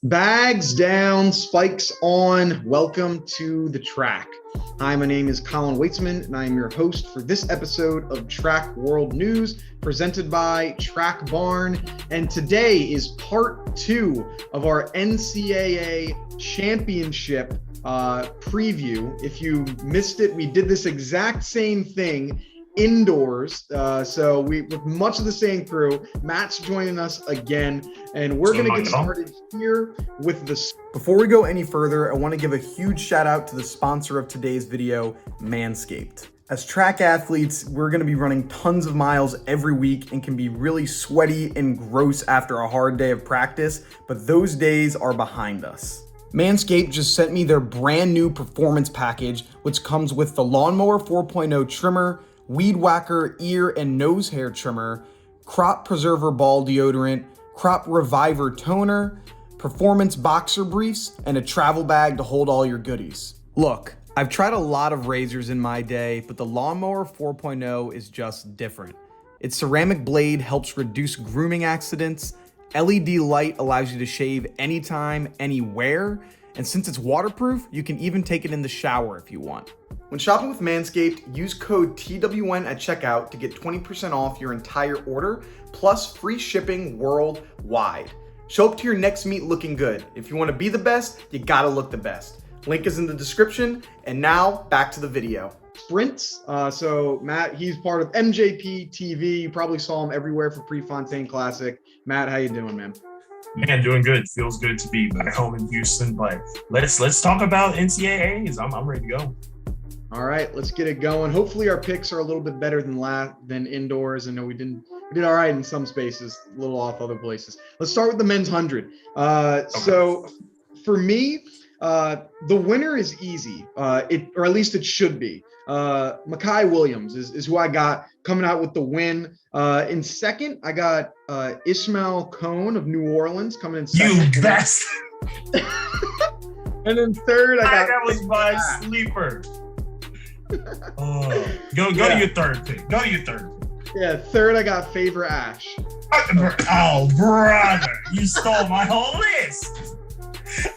Bags down, spikes on. Welcome to the track. Hi, my name is Colin Weitzman, and I am your host for this episode of Track World News, presented by Track Barn. And today is part 2 of our NCAA Championship preview. If you missed it, we did this exact same thing indoors. So with much of the same crew. Matt's joining us again, and we're going to get started here with the. Before we go any further, I want to give a huge shout out to the sponsor of today's video, Manscaped. As track athletes, we're going to be running tons of miles every week and can be really sweaty and gross after a hard day of practice, but those days are behind us. Manscaped just sent me their brand new performance package, which comes with the Lawnmower 4.0 trimmer, Weed Whacker ear and nose hair trimmer, Crop Preserver ball deodorant, Crop Reviver toner, performance boxer briefs, and a travel bag to hold all your goodies. Look, I've tried a lot of razors in my day, but the Lawnmower 4.0 is just different. Its ceramic blade helps reduce grooming accidents, LED light allows you to shave anytime, anywhere, and since it's waterproof, you can even take it in the shower if you want. When shopping with Manscaped, use code TWN at checkout to get 20% off your entire order, plus free shipping worldwide. Show up to your next meet looking good. If you want to be the best, you gotta look the best. Link is in the description, and now back to the video. Sprints. So Matt, he's part of MJPTV. You probably saw him everywhere for Prefontaine Classic. Matt, how you doing, man? Man, doing good. Feels good to be back home in Houston, but let's talk about NCAAs. I'm ready to go. All right, let's get it going. Hopefully our picks are a little bit better than indoors. I know we did all right in some spaces, a little off other places. Let's start with the men's 100. Okay. So for me, the winner is easy, or at least it should be. Makai Williams is who I got coming out with the win. In second, I got Ishmael Cone of New Orleans coming in second. You best. And then third, that was my sleeper. Go to your third pick. Go to your third pick. Yeah, third, I got Favor Ash. Oh, brother, you stole my whole list.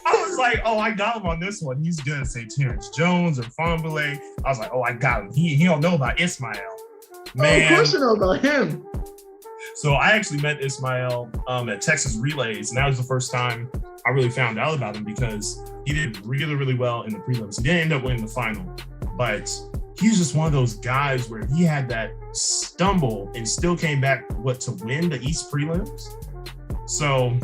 I was like, I got him on this one. He's gonna say Terrence Jones or Fambule. I was like, I got him. He don't know about Ismail. Man. Oh, of course you know about him. So I actually met Ismail at Texas Relays, and that was the first time I really found out about him because he did really, really well in the prelims. He didn't end up winning the final, but he's just one of those guys where he had that stumble and still came back to win the East prelims. So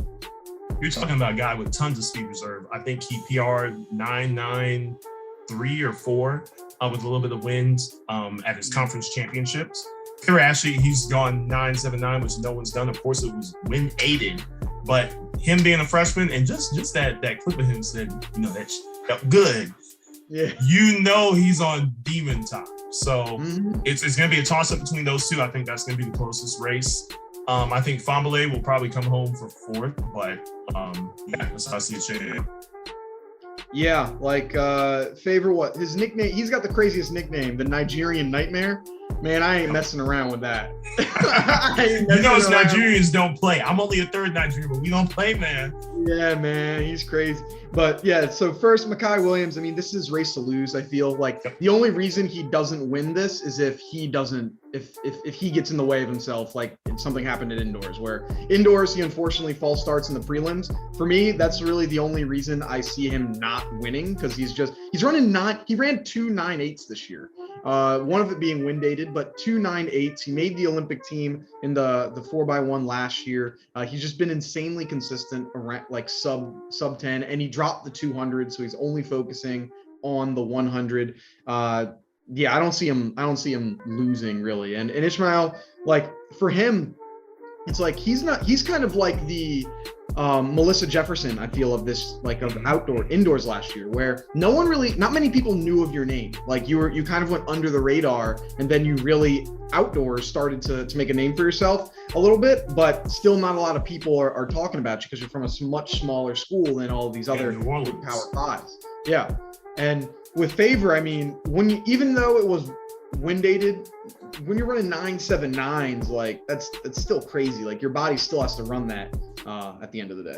you're talking about a guy with tons of speed reserve. I think he PR'd 9.93 or 4 with a little bit of wind at his conference championships. Here, actually, he's gone 9.79, which no one's done. Of course, it was wind aided, but him being a freshman and just that clip of him said, that's good. Yeah, he's on demon time. So it's going to be a toss up between those two. I think that's going to be the closest race. I think Fambule will probably come home for 4th, but that's how I see it shading. Yeah, Favor, what his nickname? He's got the craziest nickname, the Nigerian Nightmare. Man, I ain't messing around with that. Nigerians don't play. I'm only a third Nigerian, but we don't play, man. Yeah, man, he's crazy. But yeah, so first, Makai Williams, I mean, this is race to lose. I feel like the only reason he doesn't win this is if he gets in the way of himself, like something happened at indoors, where indoors he unfortunately false starts in the prelims. For me, that's really the only reason I see him not winning, because he ran 2 9.8s this year. One of it being wind aided, but 2 9.8s. He made the Olympic team in the 4x1 last year. He's just been insanely consistent around sub 10, and he dropped the 200, so he's only focusing on the 100. I don't see him losing really. And Ishmael, for him, it's like he's kind of like the Melissa Jefferson, I feel, of this, of indoors last year, where not many people knew of your name. Like you kind of went under the radar, and then you really outdoors started to make a name for yourself a little bit, but still not a lot of people are talking about you because you're from a much smaller school than all these other Power Fives. Yeah. And with Favor, I mean, even though it was wind aided, when you're running 9.79s, that's still crazy. Like your body still has to run that at the end of the day.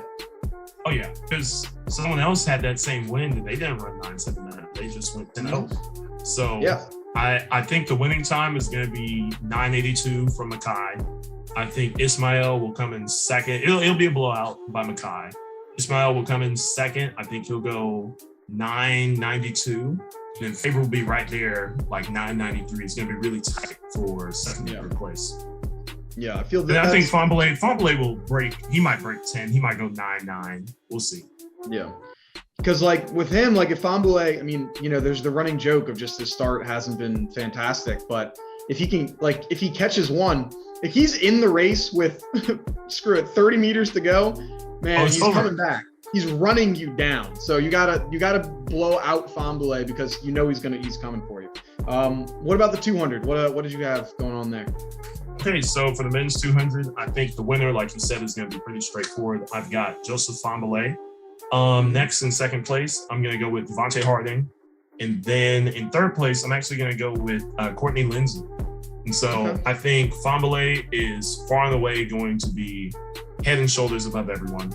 Oh yeah, because someone else had that same win and they didn't run 9.79. They just went 10-0. So Yeah. I think the winning time is going to be 9.82 from Mackay. I think Ismail will come in second. It'll be a blowout by Mackay. Ismail will come in second. I think he'll go 9.92. And then Faber will be right there, like 9.93. It's going to be really tight for second and third place. Yeah, I feel that. And I think Fambolay will break. He might break 10. He might go 9.9. We'll see. Yeah. Because like with him, like if Fambolay, I mean, you know, there's the running joke of just his start hasn't been fantastic, but if he can, like, if he catches one, if he's in the race with, screw it, 30 meters to go, man, he's coming back. He's running you down. So you gotta blow out Fambolay because you know he's coming for you. What about the 200? What did you have going on there? Okay, so for the men's 200, I think the winner, like you said, is going to be pretty straightforward. I've got Joseph Fambolay. Next in second place, I'm going to go with Devontae Harding. And then in third place, I'm actually going to go with Courtney Lindsay. And so I think Fambolay is far and away going to be head and shoulders above everyone.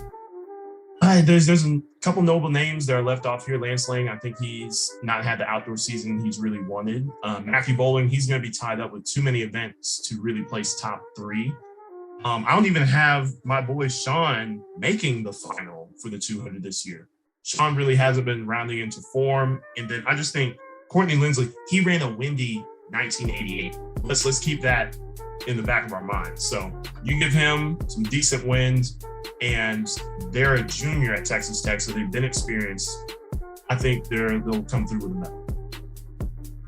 There's a couple notable names that are left off here. Lance Lang, I think he's not had the outdoor season he's really wanted. Matthew Bowling, he's going to be tied up with too many events to really place top 3. I don't even have my boy Sean making the final for the 200 this year. Sean really hasn't been rounding into form. And then I just think Courtney Lindsley, he ran a windy 1988. Let's keep that in the back of our minds. So you give him some decent wins, and they're a junior at Texas Tech, so they've been experienced. I think they'll come through with a medal.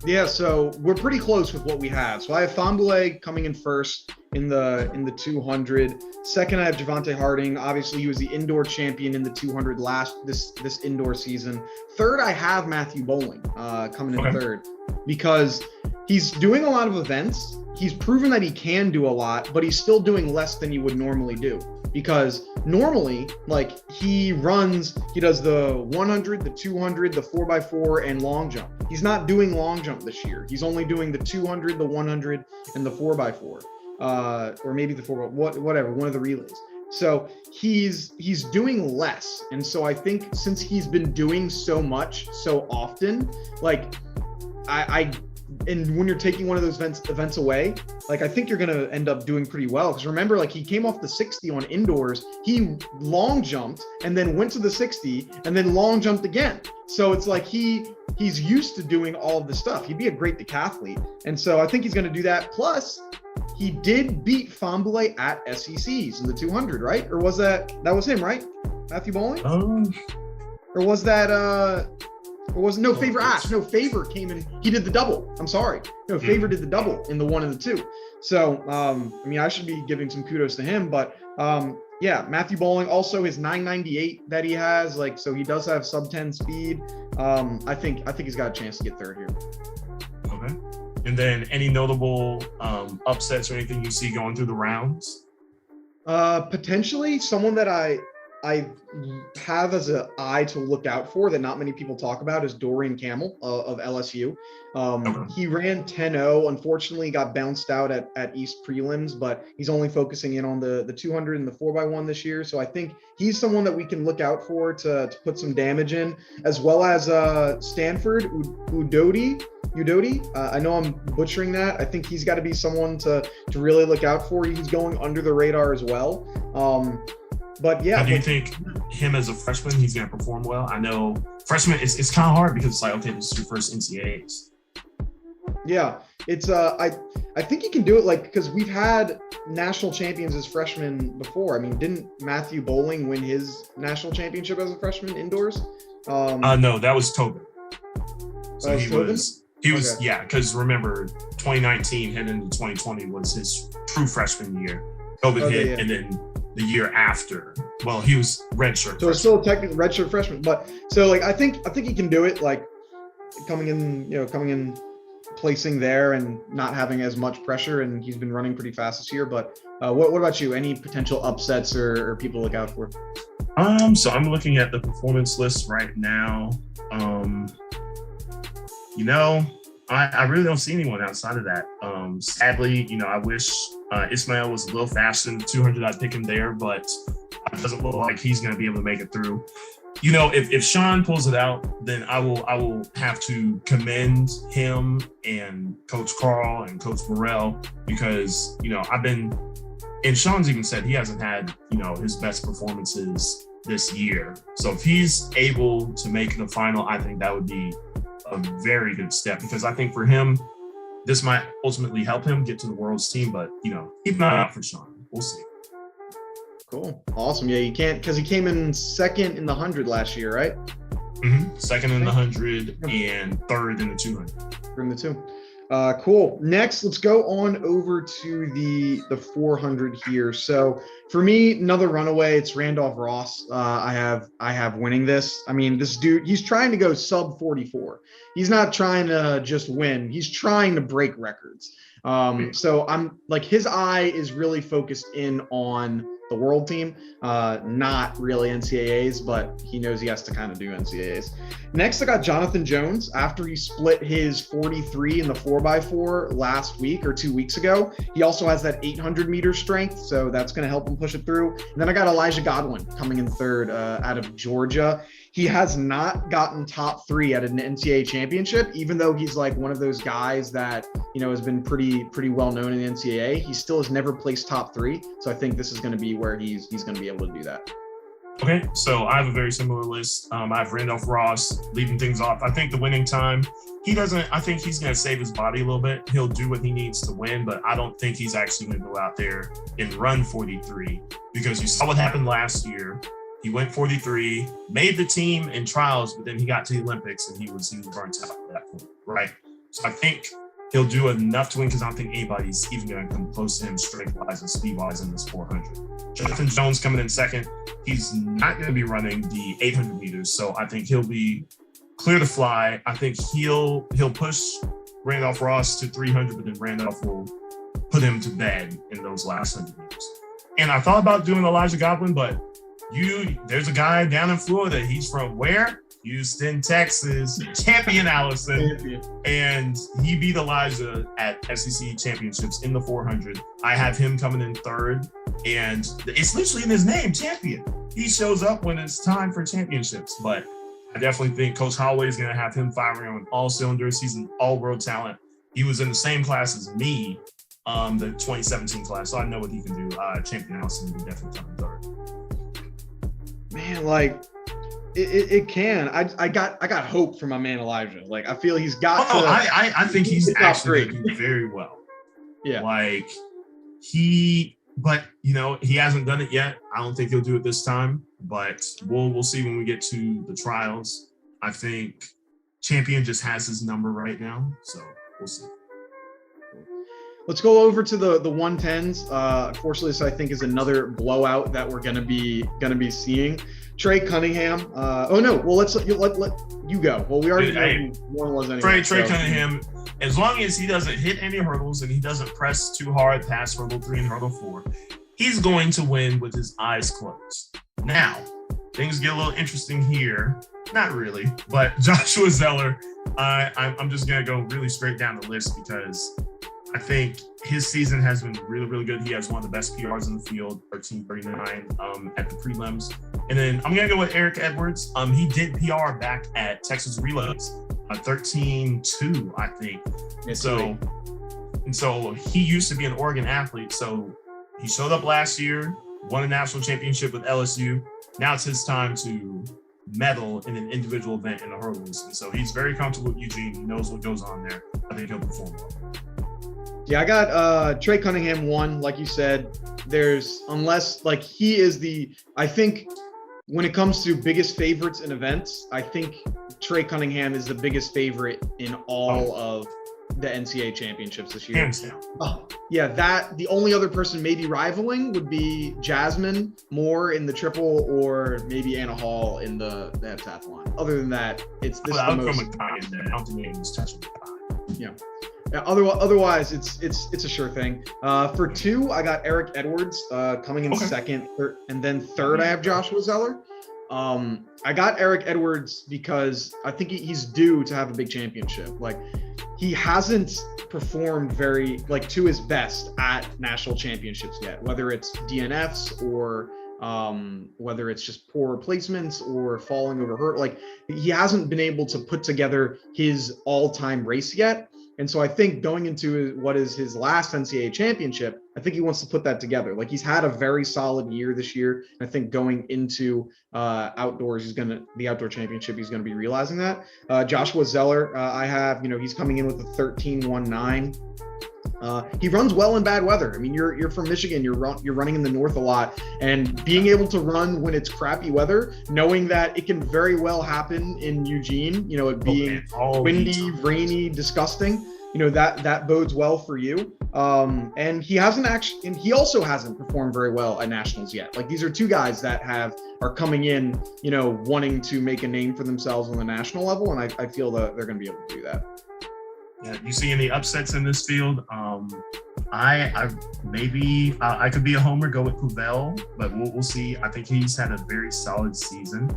Yeah, so we're pretty close with what we have. So I have Fambolay coming in first in the 200. Second, I have Devontae Harding. Obviously, he was the indoor champion in the 200 this indoor season. Third, I have Matthew Bowling coming in third because he's doing a lot of events. He's proven that he can do a lot, but he's still doing less than he would normally do. Because normally, like he does the 100, the 200, the 4x4, and long jump. He's not doing long jump this year. He's only doing the 200, the 100, and the 4x4, or maybe the 4, whatever, one of the relays. So he's doing less, and so I think since he's been doing so much so often, like and when you're taking one of those events away, like I think you're going to end up doing pretty well. Because remember, like he came off the 60 on indoors, he long jumped and then went to the 60 and then long jumped again. So it's like he's used to doing all of this stuff. He'd be a great decathlete. And so I think he's going to do that. Plus, he did beat Fambolay at SECs in the 200, right? Or was that was him, right? Matthew Bowling? Or was that no Faber Ash? No, Faber came in. He did the double. I'm sorry. No, Faber did the double in the 1 and the 2. So I mean, I should be giving some kudos to him. But yeah, Matthew Bowling also his 998 that he has. Like, so he does have sub 10 speed. I think he's got a chance to get third here. Okay. And then any notable upsets or anything you see going through the rounds? Potentially someone that I have as an eye to look out for that not many people talk about is Dorian Camel of LSU. He ran 10.0, unfortunately got bounced out at East prelims, but he's only focusing in on the 200 and the 4x1 this year. So I think he's someone that we can look out for to put some damage in, as well as Stanford Udodi. I know I'm butchering that. I think he's got to be someone to really look out for. He's going under the radar as well. But yeah. Do you think him as a freshman, he's going to perform well? I know freshman, it's kind of hard because it's like, okay, this is your first NCAAs. Yeah, it's I think he can do it, like, because we've had national champions as freshmen before. I mean, didn't Matthew Bowling win his national championship as a freshman indoors? No, that was Tobin. So he Tobin? was, yeah, because remember, 2019 heading into 2020 was his true freshman year. Tobin hit, and then the year after, well, he was redshirt. So it's still a technical redshirt freshman, but so like I think he can do it, like coming in, placing there and not having as much pressure, and he's been running pretty fast this year. But what about you? Any potential upsets or people to look out for? So I'm looking at the performance list right now. I really don't see anyone outside of that. Sadly, I wish Ismail was a little faster than the 200. I'd pick him there, but it doesn't look like he's going to be able to make it through. You know, if Sean pulls it out, then I will have to commend him and Coach Carl and Coach Morrell, because, you know, and Sean's even said he hasn't had, you know, his best performances this year. So if he's able to make the final, I think that would be a very good step, because I think for him, this might ultimately help him get to the Worlds team, but, you know, keep an eye out for Sean. We'll see. Cool. Awesome. Yeah, you can't, because he came in second in the 100 last year, right? Mm-hmm. Second in the 100 and third in the 200. From the two. Cool. Next, let's go on over to the 400 here. So for me, another runaway, it's Randolph Ross. I have winning this. I mean, this dude, he's trying to go sub 44. He's not trying to just win. He's trying to break records. So I'm like, his eye is really focused in on the world team, not really NCAAs, but he knows he has to kind of do NCAAs. Next, I got Jonathan Jones. After he split his 43 in the 4x4 last week or 2 weeks ago, he also has that 800 meter strength, so that's going to help him push it through. And then I got Elijah Godwin coming in third out of Georgia. He has not gotten top 3 at an NCAA championship, even though he's like one of those guys that, you know, has been pretty well known in the NCAA. He still has never placed top 3. So I think this is going to be where he's going to be able to do that. Okay, so I have a very similar list. I have Randolph Ross leading things off. I think the winning time, I think he's going to save his body a little bit. He'll do what he needs to win, but I don't think he's actually going to go out there and run 43, because you saw what happened last year. He went 43, made the team in trials, but then he got to the Olympics and he was burnt out at that point, right? So I think he'll do enough to win, because I don't think anybody's even going to come close to him strength-wise and speed-wise in this 400. Jonathan Jones coming in second. He's not going to be running the 800 meters, so I think he'll be clear to fly. I think he'll push Randolph Ross to 300, but then Randolph will put him to bed in those last 100 meters. And I thought about doing Elijah Godwin, but there's a guy down in Florida. He's from where? Houston, Texas. Champion Allison. And he beat Elijah at SEC championships in the 400. I have him coming in third. And it's literally in his name, champion. He shows up when it's time for championships. But I definitely think Coach Holloway is going to have him firing on all cylinders. He's an all-world talent. He was in the same class as me, the 2017 class. So I know what he can do. Champion Allison will definitely come in third. Man, like it can. I got hope for my man Elijah. Like, I feel he's got. I think he's actually doing very well. Yeah. Like but you know, he hasn't done it yet. I don't think he'll do it this time. But we'll see when we get to the trials. I think Champion just has his number right now, so we'll see. Let's go over to the 110s. Unfortunately, this I think is another blowout that we're gonna be seeing. Trey Cunningham. Oh no. Well, let you go. Well, we already know who one was anyway. Trey Cunningham. As long as he doesn't hit any hurdles and he doesn't press too hard past hurdle 3 and hurdle 4, he's going to win with his eyes closed. Now, things get a little interesting here. Not really, but Joshua Zeller. I'm just gonna go really straight down the list, because I think his season has been really, really good. He has one of the best PRs in the field, 13:39 at the prelims. And then I'm going to go with Eric Edwards. He did PR back at Texas Relays, 13:2, I think. So he used to be an Oregon athlete. So he showed up last year, won a national championship with LSU. Now it's his time to medal in an individual event in the hurdles. And so he's very comfortable with Eugene. He knows what goes on there. I think he'll perform well. Yeah, I got Trey Cunningham 1, like you said. I think when it comes to biggest favorites in events, I think Trey Cunningham is the biggest favorite in all of the NCAA championships this year. Hands down. Oh, yeah, the only other person maybe rivaling would be Jasmine Moore in the triple, or maybe Anna Hall in the heptathlon. Other than that, it's this. Well, I don't think anyone's touching the tie. Yeah. Otherwise, it's a sure thing. For 2, I got Eric Edwards coming in second, and then third I have Joshua Zeller. I got Eric Edwards because I think he's due to have a big championship. Like, he hasn't performed to his best at national championships yet, whether it's DNFs or whether it's just poor placements or falling over hurt. Like, he hasn't been able to put together his all-time race yet. And so I think going into what is his last NCAA championship, I think he wants to put that together. Like, he's had a very solid year this year. I think going into outdoors, the outdoor championship, he's going to be realizing that. Joshua Zeller, I have, he's coming in with a 13.19. He runs well in bad weather. I mean, you're from Michigan. You're running in the north a lot, and being able to run when it's crappy weather, knowing that it can very well happen in Eugene. It being windy, rainy, disgusting. That bodes well for you. And he also hasn't performed very well at nationals yet. Like, these are two guys that are coming in, wanting to make a name for themselves on the national level, and I feel that they're going to be able to do that. Yeah, you see any upsets in this field? I could be a homer, go with Pavel, but we'll see. I think he's had a very solid season.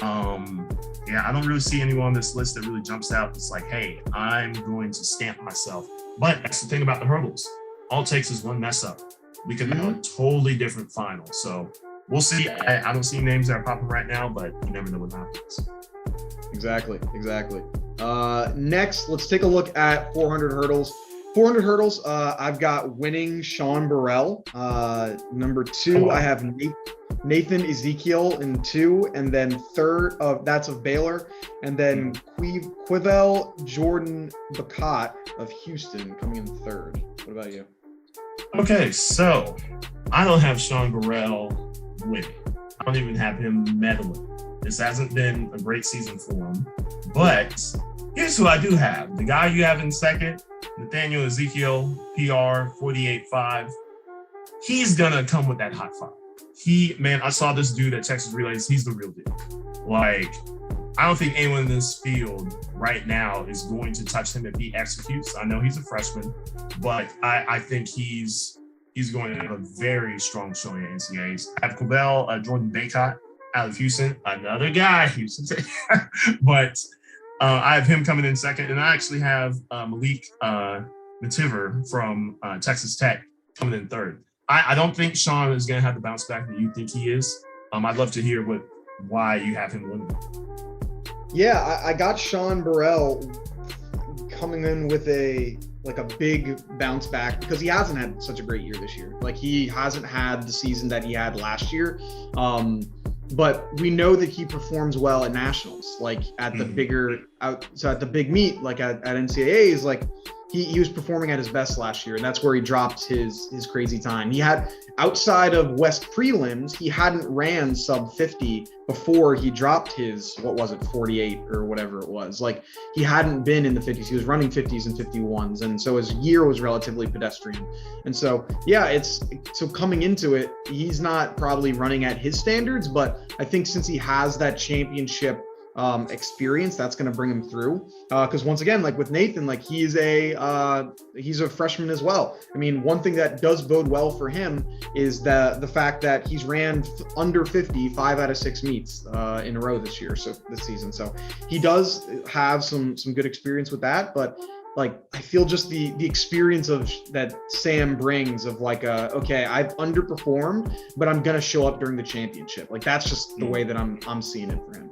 I don't really see anyone on this list that really jumps out. It's like, hey, I'm going to stamp myself. But that's the thing about the hurdles. All it takes is one mess up. We could have a totally different final. So we'll see. I don't see names that are popping right now, but you never know what happens. Exactly. Next, let's take a look at 400 hurdles. 400 hurdles, I've got winning Sean Burrell. Number 2, I have Nathan Ezekiel in 2, and then third, that's of Baylor, and then Quivel Jordan Bacot of Houston coming in 3rd. What about you? Okay, so I don't have Sean Burrell winning. I don't even have him medaling. This hasn't been a great season for him, but here's who I do have. The guy you have in 2nd, Nathaniel Ezekiel, PR 48.5. He's gonna come with that hot fire. I saw this dude at Texas Relays. He's the real deal. Like, I don't think anyone in this field right now is going to touch him if he executes. I know he's a freshman, but I think he's going to have a very strong showing at NCAAs. I have Quivel Jordan Bacot out of Houston, another guy, Houston. But I have him coming in 2nd, and I actually have Malik Mativer from Texas Tech coming in 3rd. I don't think Sean is going to have the bounce back that you think he is. I'd love to hear why you have him winning. Yeah, I got Sean Burrell coming in with a big bounce back because he hasn't had such a great year this year. Like, he hasn't had the season that he had last year. But we know that he performs well at nationals, like at the at the big meet, like at NCAAs, like he was performing at his best last year, and that's where he dropped his crazy time. He had, outside of West prelims, he hadn't ran sub 50 before he dropped his, 48 or whatever it was. Like, he hadn't been in the 50s. He was running 50s and 51s, and so his year was relatively pedestrian. And so, so coming into it, he's not probably running at his standards, but I think since he has that championship experience, that's going to bring him through. Because once again, like with Nathan, like he's a freshman as well. I mean, one thing that does bode well for him is the fact that he's ran under 50 5 out of 6 meets in a row this season. So he does have some good experience with that, but like, I feel just the experience of that Sam brings of like, okay, I've underperformed, but I'm going to show up during the championship. Like, that's just the way that I'm seeing it for him.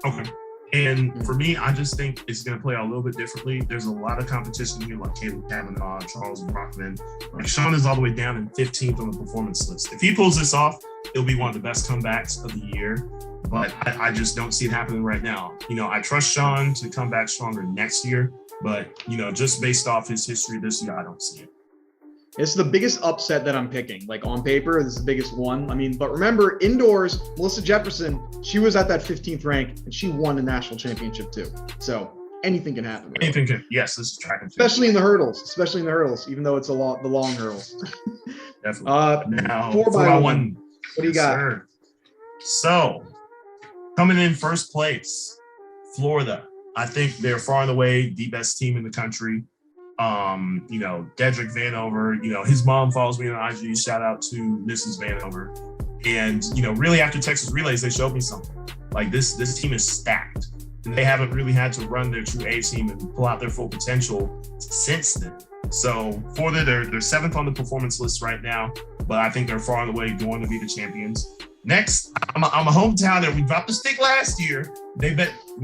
Okay. And for me, I just think it's going to play out a little bit differently. There's a lot of competition here, like Caleb Kavanaugh, Charles Brockman. Like, Sean is all the way down in 15th on the performance list. If he pulls this off, it'll be one of the best comebacks of the year. But I just don't see it happening right now. I trust Sean to come back stronger next year. But, just based off his history this year, I don't see it. It's the biggest upset that I'm picking. Like, on paper, this is the biggest one. I mean, but remember, indoors, Melissa Jefferson, she was at that 15th rank, and she won a national championship too. So anything can happen. Really. Anything can. Yes, this is track and field. Especially in the hurdles, even though it's the long hurdles. Definitely. Now, 4x1. What do you got? Sir. So, coming in first place, Florida. I think they're far and away the best team in the country. Dedrick Vanover, his mom follows me on IG. Shout out to Mrs. Vanover. And, really after Texas Relays, they showed me something. Like, this team is stacked. And they haven't really had to run their true A team and pull out their full potential since then. So Florida, they're 7th on the performance list right now. but I think they're far and away going to be the champions. Next, I'm a hometowner. We dropped the stick last year. We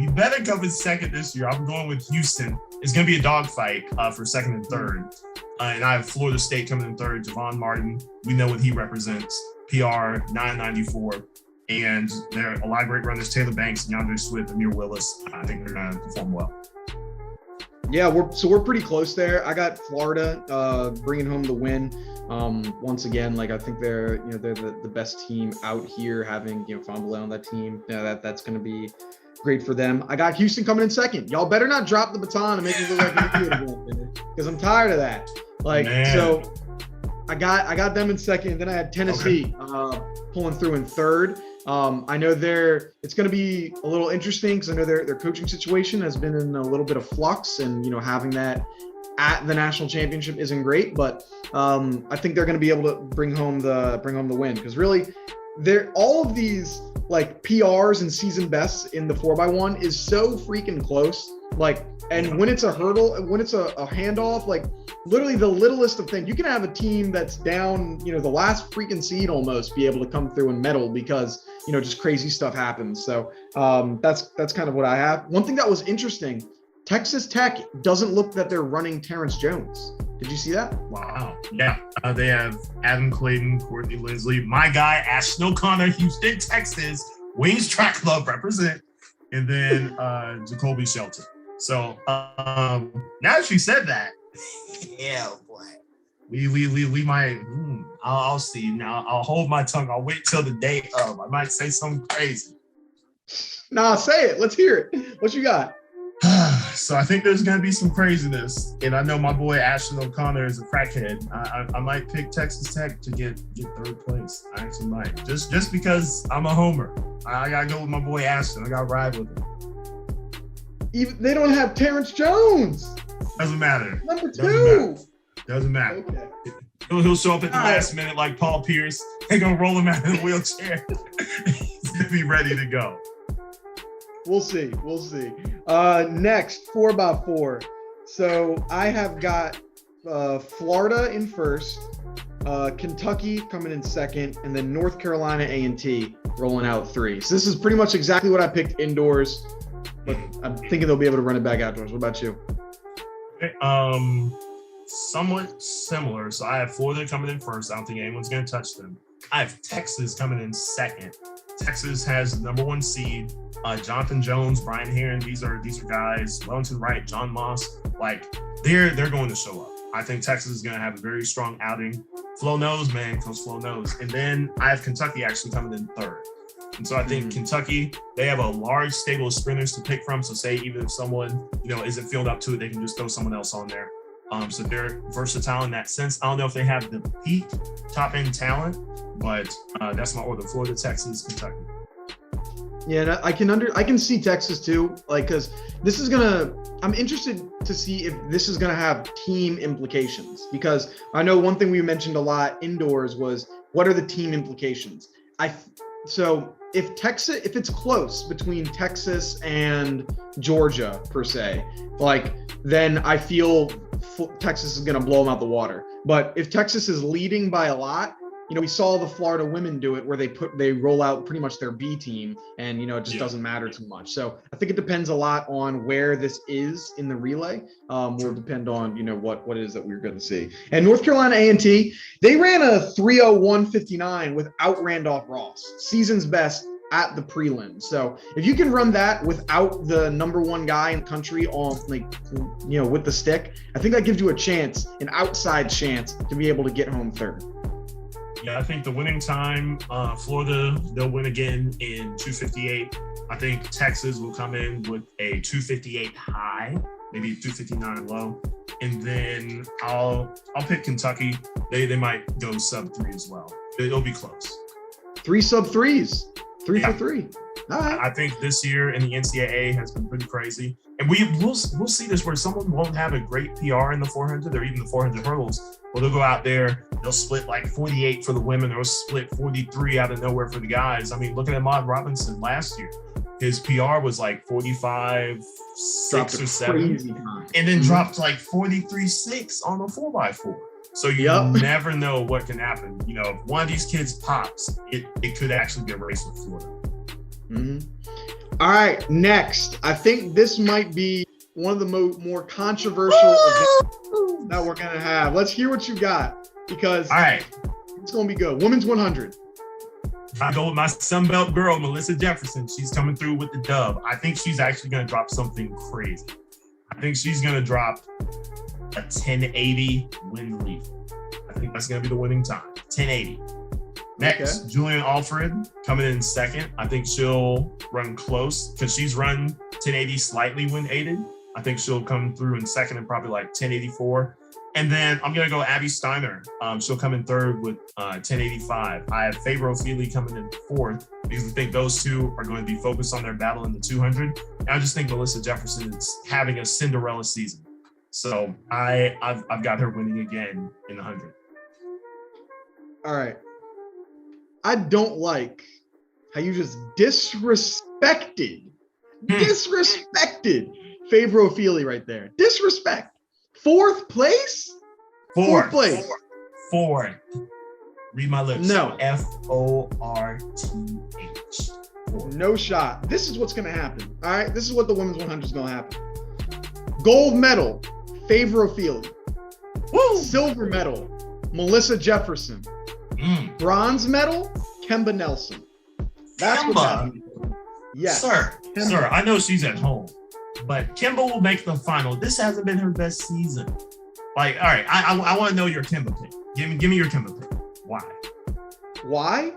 better come in second this year. I'm going with Houston. It's going to be a dogfight for second and third. And I have Florida State coming in third. Javon Martin, we know what he represents. PR 994. And there are a lot of great runners, Taylor Banks, DeAndre Swift, Amir Willis. I think they're going to perform well. Yeah, we're pretty close there. I got Florida bringing home the win. Once again, like I think they're the best team out here, having Fonville on that team. That's going to be great for them. I got Houston coming in second. Y'all better not drop the baton and make me look like an idiot because I'm tired of that. So I got them in second. Then I had Tennessee pulling through in third. I know it's going to be a little interesting because I know their coaching situation has been in a little bit of flux, and having that at the national championship isn't great, but I think they're going to be able to bring home the win, because really all of these like PRs and season bests in the 4x1 is so freaking close. And when it's a hurdle, when it's a handoff, like literally the littlest of things, you can have a team that's down, the last freaking seed almost be able to come through and medal because, just crazy stuff happens. So that's kind of what I have. One thing that was interesting, Texas Tech doesn't look that they're running Terrence Jones. Did you see that? Wow. Yeah. They have Adam Clayton, Courtney Lindsley, my guy, Ashton O'Connor, Houston, Texas, Wings Track Club represent, and then Jacoby Shelton. So now that you said that, yeah, boy, we might. I'll see. Now I'll hold my tongue. I'll wait till the day of. I might say something crazy. Nah, say it. Let's hear it. What you got? So I think there's gonna be some craziness, and I know my boy Ashton O'Connor is a crackhead. I might pick Texas Tech to get third place. I actually might, just because I'm a homer. I gotta go with my boy Ashton. I gotta ride with him. Even they don't have Terrence Jones. Doesn't matter. Number 2. Doesn't matter. Okay. He'll show up at the last minute like Paul Pierce. They're gonna roll him out in a wheelchair. He's gonna be ready to go. We'll see. Next, 4x4. So I have got Florida in first, Kentucky coming in second, and then North Carolina A&T rolling out 3. So this is pretty much exactly what I picked indoors, but I'm thinking they'll be able to run it back outdoors. What about you? Somewhat similar. So I have Florida coming in first. I don't think anyone's going to touch them. I have Texas coming in second. Texas has the number 1 seed. Jonathan Jones, Brian Heron, these are guys. Wellington Wright, John Moss, they're going to show up. I think Texas is going to have a very strong outing. Flo knows, man. Coach Flo knows. And then I have Kentucky actually coming in third. And so I think Kentucky, they have a large stable of sprinters to pick from. So say even if someone, isn't filled up to it, they can just throw someone else on there. So they're versatile in that sense. I don't know if they have the peak top end talent, but that's my order: Florida, Texas, Kentucky. Yeah, I can see Texas too, because this is I'm interested to see if this is gonna have team implications, because I know one thing we mentioned a lot indoors was what are the team implications. So if it's close between Texas and Georgia per se, then I feel Texas is going to blow them out the water. But if Texas is leading by a lot, we saw the Florida women do it where they roll out pretty much their B team, and it just doesn't matter too much. So I think it depends a lot on where this is in the relay. Will depend on what it is that we're going to see. And North Carolina A&T, they ran a 3:01:59 without Randolph Ross, season's best at the prelim. So if you can run that without the number 1 guy in the country on with the stick, I think that gives you an outside chance to be able to get home third. Yeah, I think the winning time, Florida, they'll win again in 2:58. I think Texas will come in with a 2:58 high, maybe 2:59 low. And then I'll pick Kentucky. They might go sub-3 as well. It'll be close. 3 sub-3s. 3 for 3. All right. I think this year in the NCAA has been pretty crazy. And we'll see this where someone won't have a great PR in the 400 or even the 400 hurdles. Well, they'll go out there, they'll split 48 for the women, or split 43 out of nowhere for the guys. I mean, looking at Ahmad Robinson last year, his PR was 45, 6 or 7, and then dropped 43.6 on the 4x4. So you never know what can happen. You know, if one of these kids pops, it could actually be a race with Florida. Mm-hmm. All right, next. I think this might be one of the more controversial events that we're going to have. Let's hear what you got, because all right, it's going to be good. Women's 100. I go with my Sunbelt girl, Melissa Jefferson. She's coming through with the dub. I think she's actually going to drop something crazy. I think she's going to drop a 1080 win lead. I think that's going to be the winning time. 1080. Next, okay. Julian Alfred coming in second. I think she'll run close because she's run 1080 slightly when aided. I think she'll come through in second and probably like 1084. And then I'm going to go Abby Steiner. She'll come in third with 1085. I have Favor Ophelia coming in fourth because I think those two are going to be focused on their battle in the 200. And I just think Melissa Jefferson is having a Cinderella season. So I've got her winning again in the 100. All right. I don't like how you just disrespected Favor Ophelia right there. Disrespect. Fourth place? Fourth place. Fourth. Read my lips. No. Forth. No shot. This is what's going to happen. All right. This is what the women's 100 is going to happen. Gold medal, Favor Ophelia. Woo! Silver medal, Melissa Jefferson. Bronze medal, Kemba Nelson. That's what's happening. Yes. Sir, I know she's at home, but Kemba will make the final. This hasn't been her best season. Like, all right, I want to know your Kemba pick. Give me your Kemba pick. Why?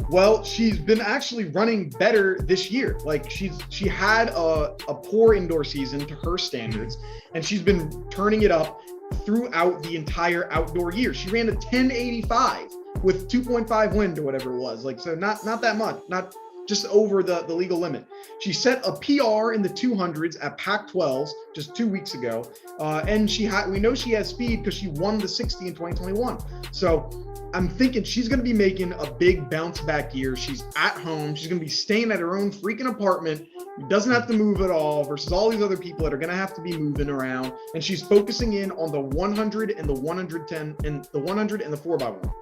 Well, she's been actually running better this year. Like she had a poor indoor season to her standards, and she's been turning it up throughout the entire outdoor year. She ran a 1085 with 2.5 wind or whatever it was. Like, so not that much, not just over the legal limit. She set a PR in the 200s at Pac-12s just 2 weeks ago. And we know she has speed because she won the 60 in 2021. So I'm thinking she's going to be making a big bounce back year. She's at home. She's going to be staying at her own freaking apartment. Doesn't have to move at all versus all these other people that are going to have to be moving around. And she's focusing in on the 100 and the 110 and the 100 and the 4x1.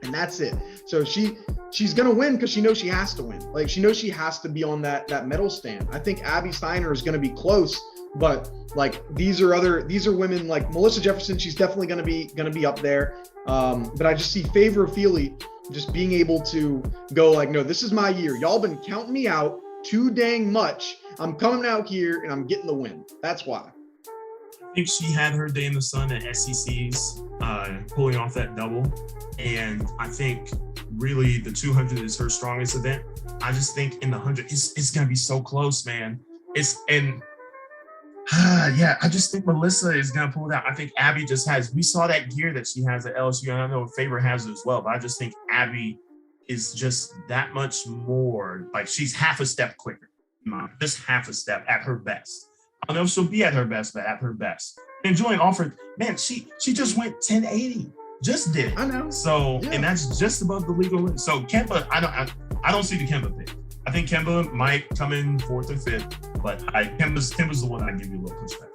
And that's it. So she's going to win because she knows she has to win. Like, she knows she has to be on that medal stand. I think Abby Steiner is going to be close, but like these are women like Melissa Jefferson. She's definitely going to be up there. But I just see Favor Ophelia just being able to go like, no, this is my year. Y'all been counting me out too dang much. I'm coming out here and I'm getting the win. That's why. I think she had her day in the sun at SEC's, pulling off that double. And I think really the 200 is her strongest event. I just think in the 100, it's going to be so close, man. I just think Melissa is going to pull it out. I think Abby we saw that gear that she has at LSU, and I know Favor has it as well, but I just think Abby is just that much more, like she's half a step quicker, just half a step at her best. I don't know if she'll be at her best, but at her best. And Julian Alfred, man, she just went 1080. Just did it. I know. So, yeah. And that's just above the legal limit. So Kemba, I don't see the Kemba pick. I think Kemba might come in fourth or fifth, but Kemba's the one I give you a little pushback.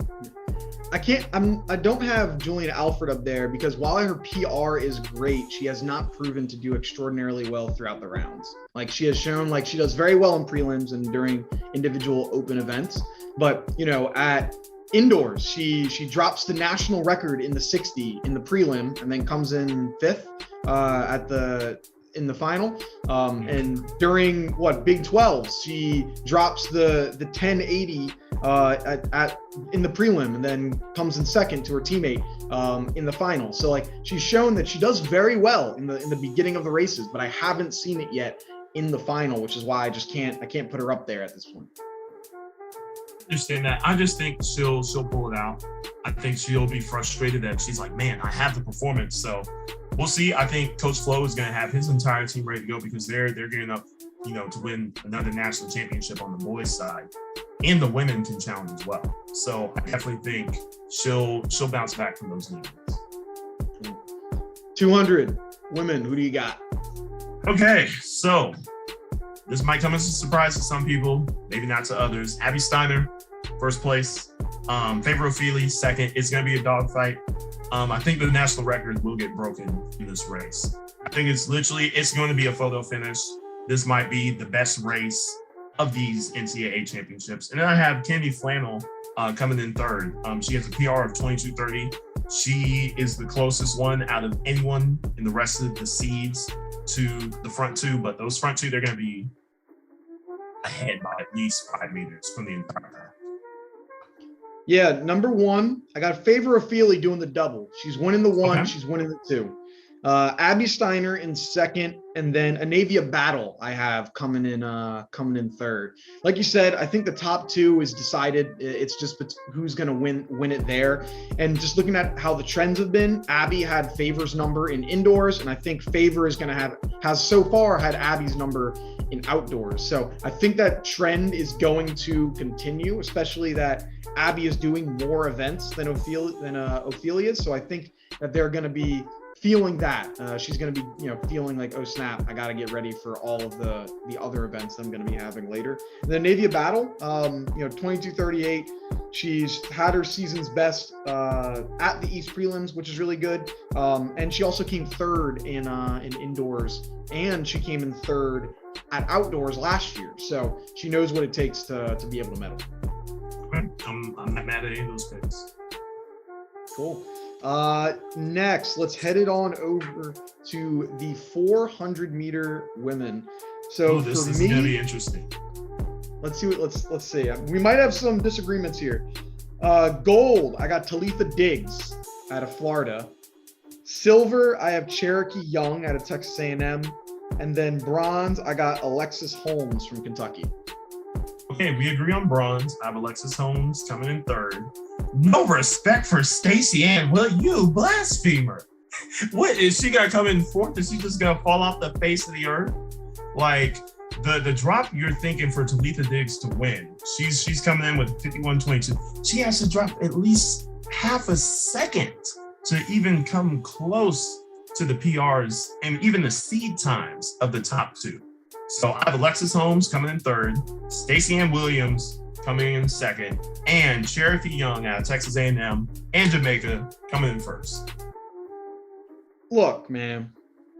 I don't have Julian Alfred up there because while her PR is great, she has not proven to do extraordinarily well throughout the rounds. Like, she has shown like she does very well in prelims and during individual open events, but at indoors, she drops the national record in the 60 in the prelim and then comes in fifth in the final. And during Big 12s, she drops the 1080 in the prelim and then comes in second to her teammate in the final. So like, she's shown that she does very well in the beginning of the races, but I haven't seen it yet in the final, which is why I can't put her up there at this point. Understand that. I just think she'll pull it out. I think she'll be frustrated that she's like, man, I have the performance. So we'll see. I think Coach Flo is going to have his entire team ready to go because they're gearing up, to win another national championship on the boys' side, and the women can challenge as well. So I definitely think she'll bounce back from those games. 200 women. Who do you got? Okay, so this might come as a surprise to some people, maybe not to others. Abby Steiner, first place. Favor Ophelia second. It's going to be a dogfight. I think the national record will get broken in this race. I think it's going to be a photo finish. This might be the best race of these NCAA championships. And then I have Candy Flannel coming in third. She has a PR of 22:30. She is the closest one out of anyone in the rest of the seeds to the front two, but those front two, they're going to be ahead by at least 5 meters from the entire pack. Yeah, number one, I got Favor Ophelia doing the double. She's winning the one, Okay. she's winning the two. Abby Steiner in second, and then Anavia Battle I have coming in third. Like you said, I think the top two is decided. It's just who's going to win it there. And just looking at how the trends have been, Abby had Favor's number in indoors, and I think Favor is going to has so far had Abby's number in outdoors. So I think that trend is going to continue, especially that Abby is doing more events than Ophelia. So I think that they're going to be feeling that. She's going to be, feeling like, oh snap, I got to get ready for all of the other events I'm going to be having later. And then Navia Battle, 22:38. She's had her season's best at the East Prelims, which is really good. And she also came third in indoors, and she came in third at outdoors last year. So she knows what it takes to be able to medal. Okay. I'm not mad at any of those picks. Cool. Next, let's head it on over to the 400-meter women. So this for is me, gonna be interesting. let's see. We might have some disagreements here. Gold, I got Talitha Diggs out of Florida. Silver, I have Cherokee Young out of Texas A&M. And then bronze, I got Alexis Holmes from Kentucky. Okay, we agree on bronze. I have Alexis Holmes coming in third. No respect for Stacey Ann. Will you blasphemer? What is she gonna come in fourth? Is she just gonna fall off the face of the earth? Like the drop you're thinking for Talitha Diggs to win. She's coming in with 51:22. She has to drop at least half a second to even come close to the PRs and even the seed times of the top two. So I have Alexis Holmes coming in third, Stacey Ann Williams coming in second, and Cherokee Young out of Texas A&M and Jamaica coming in first. Look, man,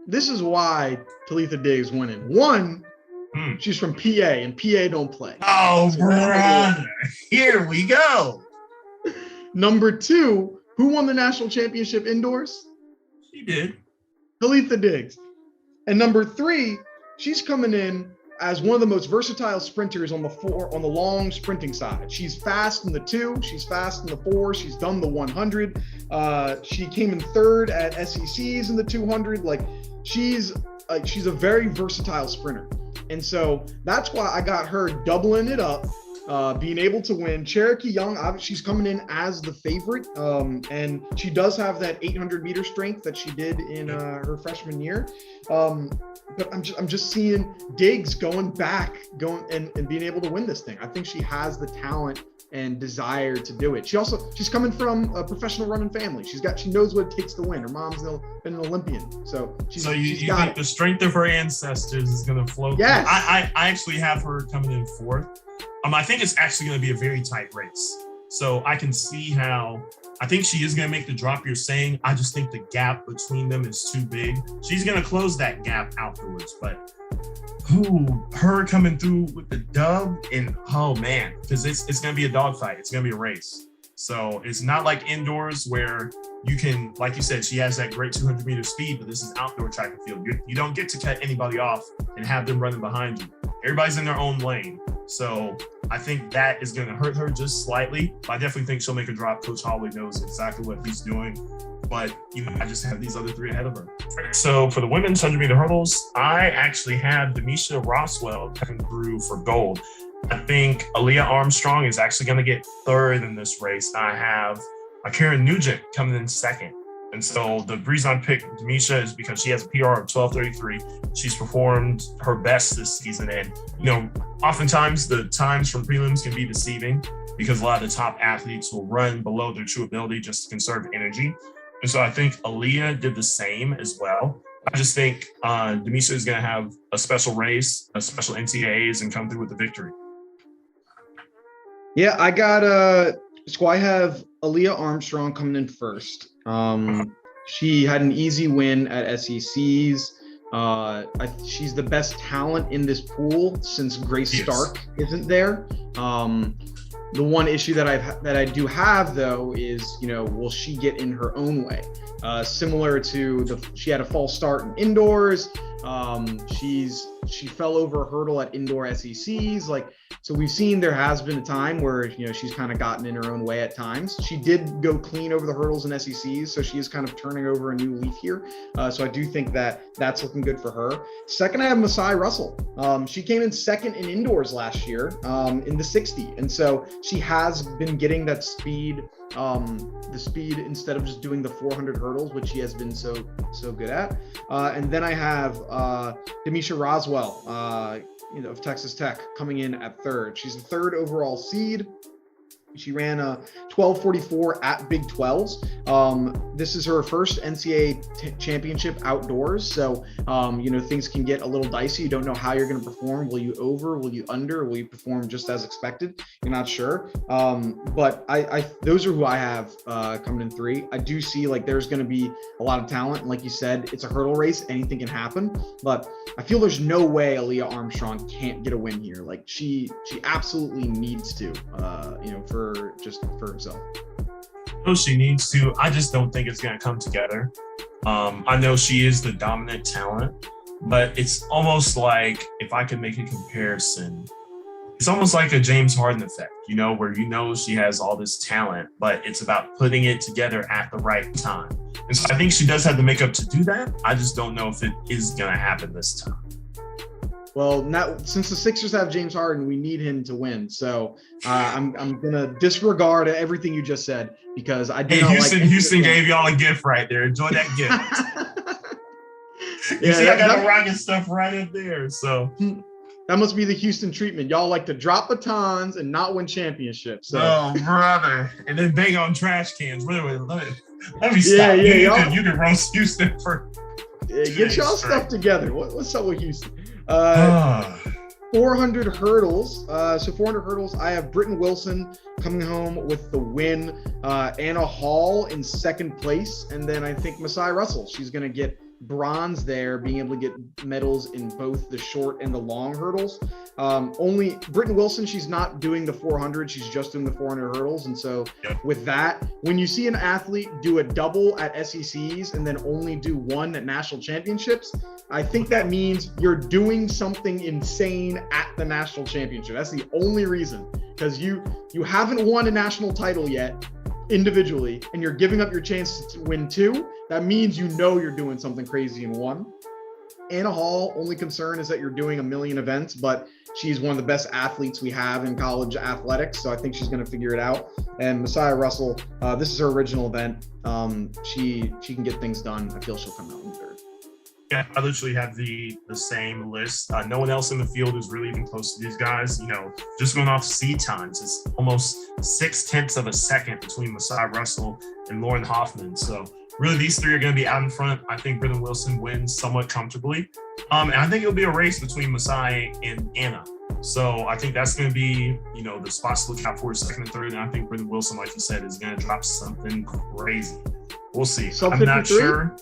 this is why Talitha Diggs winning. One, she's from PA, and PA don't play. Oh, brother, here we go. Number two, who won the national championship indoors? She did. Talitha Diggs. And number three, she's coming in as one of the most versatile sprinters on the long sprinting side. She's fast in the 2, she's fast in the 4, she's done the 100. She came in third at SECs in the 200. Like she's a very versatile sprinter. And so that's why I got her doubling it up, being able to win. Cherokee Young, she's coming in as the favorite, and she does have that 800-meter strength that she did in her freshman year. But I'm just seeing Diggs going and being able to win this thing. I think she has the talent and desire to do it. She's coming from a professional running family. She knows what it takes to win. Her mom's been an Olympian, so you think the strength of her ancestors is going to flow? Yes. I actually have her coming in fourth. I think it's actually going to be a very tight race. So I can see how I think she is going to make the drop you're saying. I just think the gap between them is too big. She's going to close that gap afterwards, but her coming through with the dub, and oh man, because it's going to be a dogfight. It's going to be a race. So it's not like indoors where you can, like you said, she has that great 200-meter speed, but this is outdoor track and field. You don't get to cut anybody off and have them running behind you. Everybody's in their own lane. So I think that is going to hurt her just slightly. But I definitely think she'll make a drop. Coach Holloway knows exactly what he's doing. But, I just have these other three ahead of her. So for the women's 100-meter hurdles, I actually have Demisha Roswell coming through for gold. I think Aaliyah Armstrong is actually going to get third in this race. I have Karen Nugent coming in second. And so the reason I picked Demisha is because she has a PR of 12:33. She's performed her best this season. And, oftentimes the times from prelims can be deceiving because a lot of the top athletes will run below their true ability just to conserve energy. And so I think Aaliyah did the same as well. I just think Demisha is going to have a special race, a special NCAAs, and come through with the victory. Yeah, I got So I have Aaliyah Armstrong coming in first. She had an easy win at SECs. She's the best talent in this pool since Grace Stark isn't there. The one issue that I do have though is, will she get in her own way? Similar to she had a false start in indoors. She fell over a hurdle at indoor SECs. So we've seen there has been a time where, she's kind of gotten in her own way at times. She did go clean over the hurdles in SECs. So she is kind of turning over a new leaf here. So I do think that's looking good for her. Second, I have Masai Russell. She came in second in indoors last year in the 60. And so she has been getting that speed, the speed instead of just doing the 400 hurdles, which she has been so good at. And then I have Demisha Roswell, of Texas Tech, coming in at third. She's the third overall seed. She ran a 12:44 at Big 12s. This is her first NCAA championship outdoors. So, things can get a little dicey. You don't know how you're going to perform. Will you over? Will you under? Will you perform just as expected? You're not sure. But those are who I have coming in three. I do see there's going to be a lot of talent. And like you said, it's a hurdle race. Anything can happen. But I feel there's no way Aaliyah Armstrong can't get a win here. She absolutely needs to, for herself. No, she needs to. I just don't think it's going to come together. I know she is the dominant talent, but it's almost like, if I could make a comparison, it's almost like a James Harden effect, where she has all this talent, but it's about putting it together at the right time. And so I think she does have the makeup to do that. I just don't know if it is going to happen this time. Well, since the Sixers have James Harden, we need him to win. So I'm gonna disregard everything you just said because I do not Houston gave y'all a gift right there. Enjoy that gift. I got the Rocket stuff right up there. So that must be the Houston treatment. Y'all like to drop batons and not win championships. So. Oh, brother! And then bang on trash cans. Wait, let me stop. You can roast Houston for. Yeah, get y'all stuff together. What's up with Houston? 400 hurdles. So 400 hurdles, I have Britton Wilson coming home with the win. Anna Hall in second place. And then I think Masai Russell, she's going to get bronze there, being able to get medals in both the short and the long hurdles. Only Britton Wilson, she's not doing the 400, she's just doing the 400 hurdles. And so with that, when you see an athlete do a double at SECs and then only do one at national championships, I think that means you're doing something insane at the national championship. That's the only reason, because you haven't won a national title yet individually, and you're giving up your chance to win two. That means you're doing something crazy in one. Anna Hall, only concern is that you're doing a million events, but she's one of the best athletes we have in college athletics, so I think she's going to figure it out. And Masai Russell, this is her original event. She can get things done. I feel she'll come out in third. Yeah, I literally have the same list. No one else in the field is really even close to these guys. Just going off seed times, it's almost 0.6 of a second between Masai Russell and Lauren Hoffman. So really, these three are going to be out in front. I think Britton Wilson wins somewhat comfortably. And I think it'll be a race between Masai and Anna. So I think that's going to be, the spots to look out for second and third. And I think Britton Wilson, like you said, is going to drop something crazy. We'll see. I'm not sure.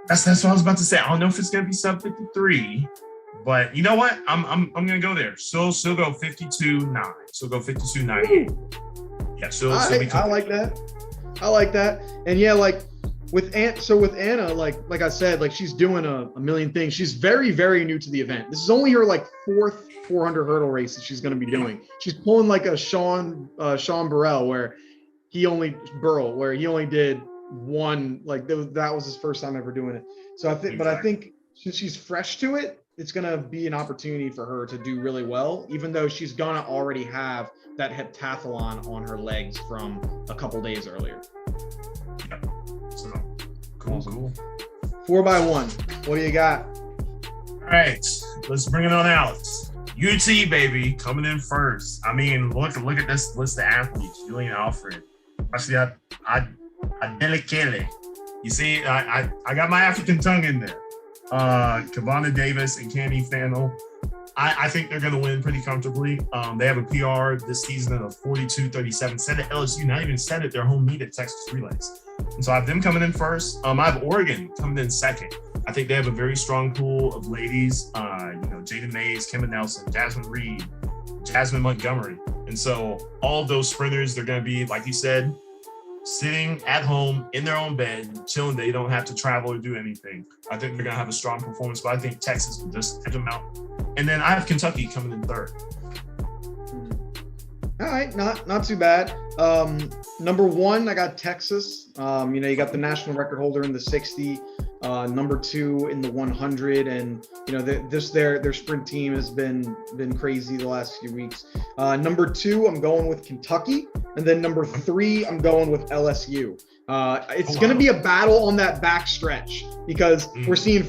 That's what I was about to say. I don't know if it's going to be sub 53, but you know what? I'm going to go there. She'll go 52.9. She'll go 52.98. Yeah, she'll be. I like that. And yeah, with Anna, like I said, she's doing a million things. She's very, very new to the event. This is only her fourth 400 hurdle race that she's going to be doing. She's pulling a Sean Burrell where he only did one, that was his first time ever doing it. So I think since she's fresh to it, it's going to be an opportunity for her to do really well, even though she's going to already have that heptathlon on her legs from a couple days earlier. Yeah. So cool. 4x1. What do you got? All right, let's bring it on out. UT, baby, coming in first. I mean, look at this list of athletes. Julian Alfred. Actually, Adelekele. You see, I got my African tongue in there. Kavana Davis and Candy Fannell. I think they're going to win pretty comfortably. They have a PR this season of 42-37. Set at LSU, not even set at their home meet at Texas Relays. And so I have them coming in first. I have Oregon coming in second. I think they have a very strong pool of ladies. Jaden Mays, Kimba Nelson, Jasmine Reed, Jasmine Montgomery. And so all of those sprinters, they're going to be, like you said, sitting at home in their own bed, chilling. They don't have to travel or do anything. I think they're going to have a strong performance, but I think Texas will just edge them out. And then I have Kentucky coming in third. All right, not too bad. Number one, I got Texas. You got the national record holder in the 60, number two in the 100, and their sprint team has been crazy the last few weeks. Number two, I'm going with Kentucky, and then number three, I'm going with LSU. It's going to be a battle on that back stretch because we're seeing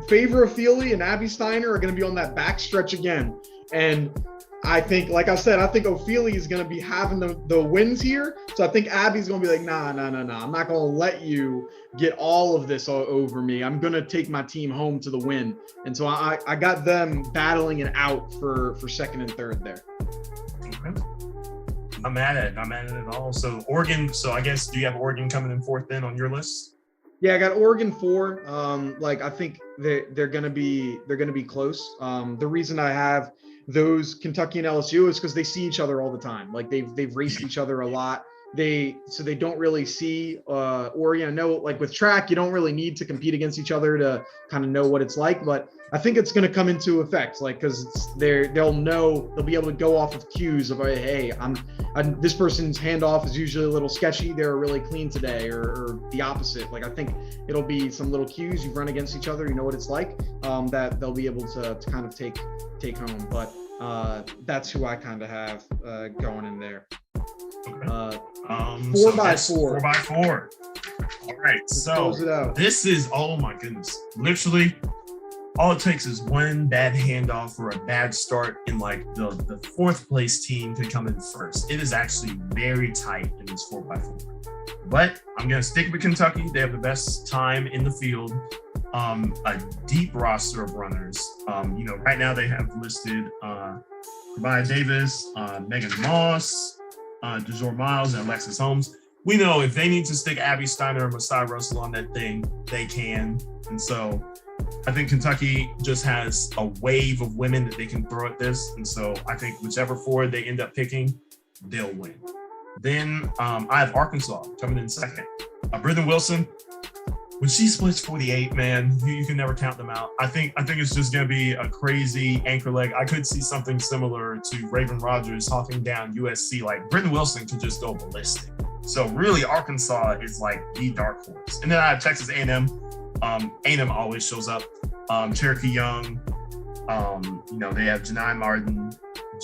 Favor Feely and Abby Steiner are going to be on that back stretch again, and I think, like I said, I think Ophelia is going to be having the wins here. So I think Abby's going to be like, nah. I'm not going to let you get all of this over me. I'm going to take my team home to the win. And so I got them battling it out for second and third there. Okay. I'm mad at it at all. So Oregon. So I guess, do you have Oregon coming in fourth then on your list? Yeah, I got Oregon 4. I think they're going to be close. The reason I have those Kentucky and LSU is because they see each other all the time. Like they've raced each other a lot. They don't really see Oregon. I know, like with track, you don't really need to compete against each other to kind of know what it's like, but I think it's going to come into effect, like, because they'll be able to go off of cues of, hey, this person's handoff is usually a little sketchy. They're really clean today, or the opposite. Like, I think it'll be some little cues. You run against each other, you know what it's like, that they'll be able to kind of take home. But that's who I kind of have going in there. Okay. 4x4. 4x4. All right. So this is, oh my goodness, literally all it takes is one bad handoff or a bad start in like the fourth place team to come in first. It is actually very tight in this 4x4. But I'm going to stick with Kentucky. They have the best time in the field. A deep roster of runners. Right now they have listed Kabaya Davis, Megan Moss, DeJour Miles, and Alexis Holmes. We know if they need to stick Abby Steiner or Masai Russell on that thing, they can. And so I think Kentucky just has a wave of women that they can throw at this. And so I think whichever four they end up picking, they'll win. Then I have Arkansas coming in second. Britton Wilson, when she splits 48, man, you can never count them out. I think it's just going to be a crazy anchor leg. I could see something similar to Raven Rogers hawking down USC. Like, Britton Wilson could just go ballistic. So really, Arkansas is like the dark horse. And then I have Texas A&M. A&M always shows up. Cherokee Young. They have Janai Martin,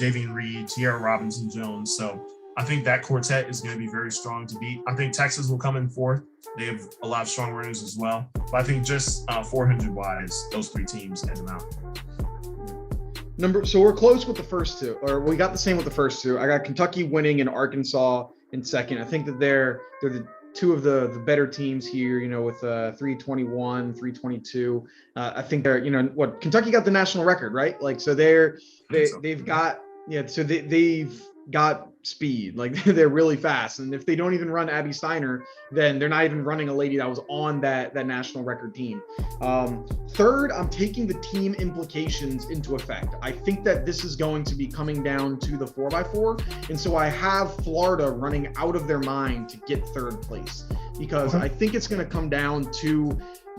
Javian Reed, Tierra Robinson-Jones. So I think that quartet is going to be very strong to beat. I think Texas will come in fourth. They have a lot of strong runners as well. But I think just 400-wise, those three teams end them out. So we're close with the first two, or we got the same with the first two. I got Kentucky winning and Arkansas in second. I think that they're the two of the better teams here, with 321, 322. I think they're, Kentucky got the national record, right? Like, so they've got speed. Like, they're really fast. And if they don't even run Abby Steiner, then they're not even running a lady that was on that national record team. Third, I'm taking the team implications into effect. I think that this is going to be coming down to the 4x4. And so I have Florida running out of their mind to get third place, because I think it's going to come down to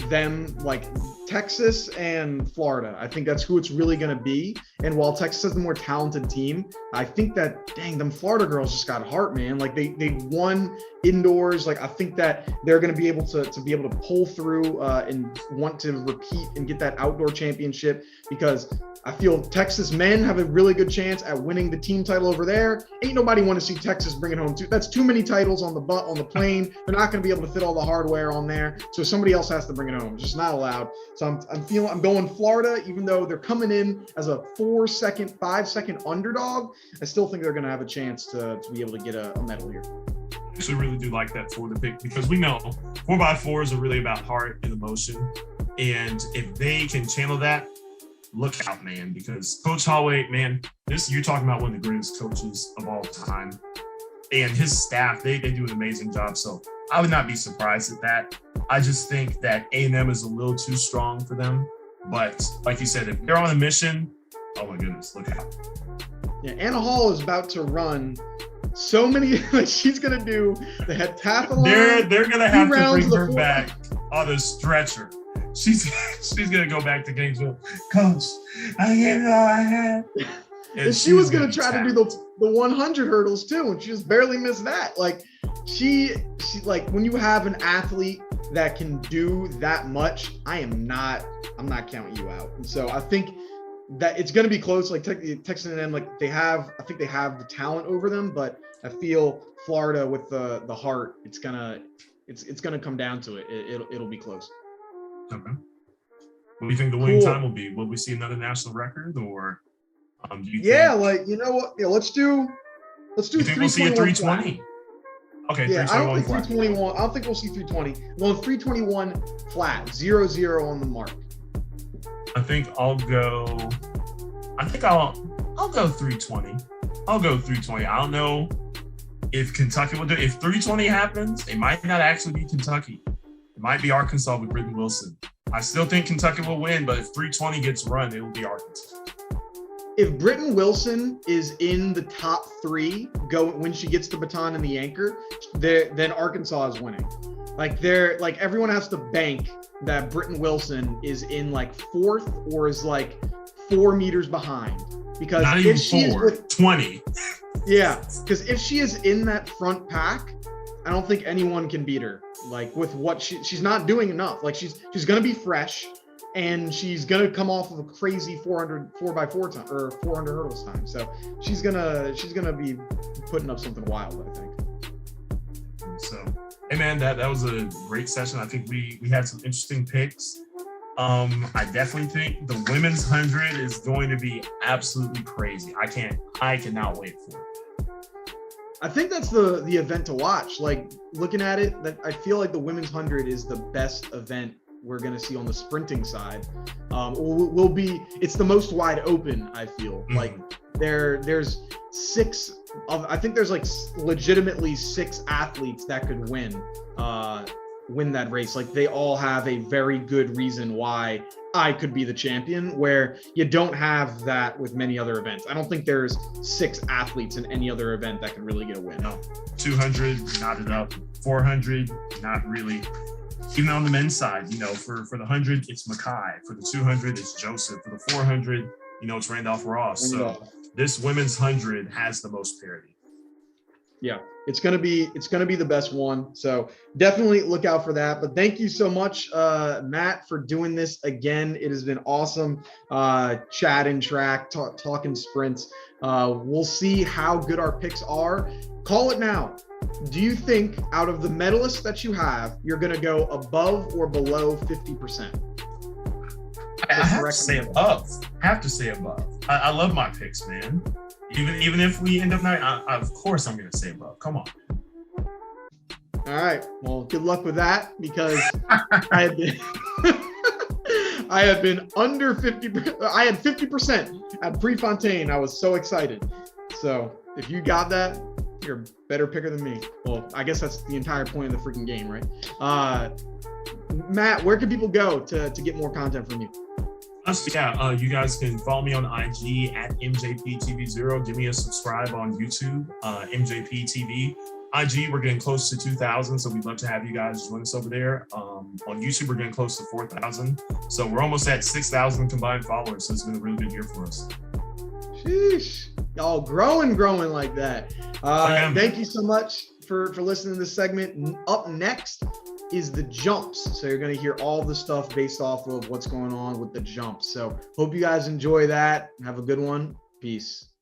them, like Texas and Florida. I think that's who it's really going to be. And while Texas is the more talented team, I think that, dang, them Florida girls just got heart, man. Like, they won indoors. Like, I think that they're going to be able to pull through and want to repeat and get that outdoor championship, because I feel Texas men have a really good chance at winning the team title over there. Ain't nobody want to see Texas bring it home. That's too many titles on the plane. They're not going to be able to fit all the hardware on there. So somebody else has to bring it home. It's just not allowed. So I'm going Florida, even though they're coming in as a 5-second underdog. I still think they're going to have a chance to be able to get a medal here. I actually really do like that Florida pick, because we know 4x4s are really about heart and emotion. And if they can channel that, look out, man, because Coach Holloway, man, you're talking about one of the greatest coaches of all time. And his staff, they do an amazing job. So I would not be surprised at that. I just think that A&M is a little too strong for them. But like you said, if they're on a mission, oh my goodness, look out. Yeah, Anna Hall is about to run so many, like she's going to do the heptathlon. They're going to have to bring her back on a stretcher. She's going to go back to Gainesville. Coach, I gave it all I had. And she was going to try to do the 100 hurdles too, and she just barely missed that. Like she like when you have an athlete that can do that much, I'm not counting you out. And so I think that it's going to be close. Like Texas A&M, like I think they have the talent over them, but I feel Florida with the heart, it's gonna come down to it. It'll be close. Okay. What do you think the winning time will be? Will we see another national record, or do you think, like you know what? Yeah, let's do. You think we'll see a 320? Okay, yeah, 321 I don't think flat. 321. I don't think we'll see 320. Well, 321 flat, 0-0 on the mark. I think I'll go 320. I'll go 320. I don't know if Kentucky will do it. If 320 happens, it might not actually be Kentucky. It might be Arkansas with Britton Wilson. I still think Kentucky will win, but if 320 gets run, it will be Arkansas. If Britton Wilson is in the top 3 when she gets the baton and the anchor, then Arkansas is winning. Like everyone has to bank that Britton Wilson is in like 4th or is like 4 meters behind. Because not even 4, 20. Yeah, because if she is in that front pack, I don't think anyone can beat her. Like with what she's not doing enough. Like she's gonna be fresh, and she's gonna come off of a crazy 4x4 time or 400 hurdles time. So she's gonna be putting up something wild, I think. So, hey man, that was a great session. I think we had some interesting picks. I definitely think the women's 100 is going to be absolutely crazy. I cannot wait for it. I think that's the event to watch. Like looking at it, that I feel like the women's 100 is the best event we're going to see on the sprinting side. It's the most wide open, I feel. Mm-hmm. Like there's 6 I think there's like legitimately 6 athletes that could win that race. Like they all have a very good reason why I could be the champion, where you don't have that with many other events. I don't think there's 6 athletes in any other event that can really get a win. No, 200 knotted up, 400 not really. Even on the men's side, for the 100 it's Mackay, for the 200 it's Joseph, for the 400 it's Randolph Ross. So this women's 100 has the most parity. Yeah, it's gonna be the best one. So definitely look out for that. But thank you so much, Matt, for doing this again. It has been awesome chatting track, talking sprints. We'll see how good our picks are. Call it now. Do you think out of the medalists that you have, you're gonna go above or below 50%? I have to say above. I love my picks, man. Even if we end up not, of course I'm going to say above. Come on. All right. Well, good luck with that, because I have been under 50%. I had 50% at Prefontaine. I was so excited. So if you got that, you're a better picker than me. Well, I guess that's the entire point of the freaking game, right? Matt, where can people go to get more content from you? You guys can follow me on IG at MJPTV0. Give me a subscribe on YouTube, MJPTV. IG, we're getting close to 2,000, so we'd love to have you guys join us over there. On YouTube, we're getting close to 4,000. So we're almost at 6,000 combined followers, so it's been a really good year for us. Sheesh. Y'all growing like that. Thank you so much for listening to this segment. Up next is the jumps. So you're going to hear all the stuff based off of what's going on with the jumps. So hope you guys enjoy that. Have a good one. Peace.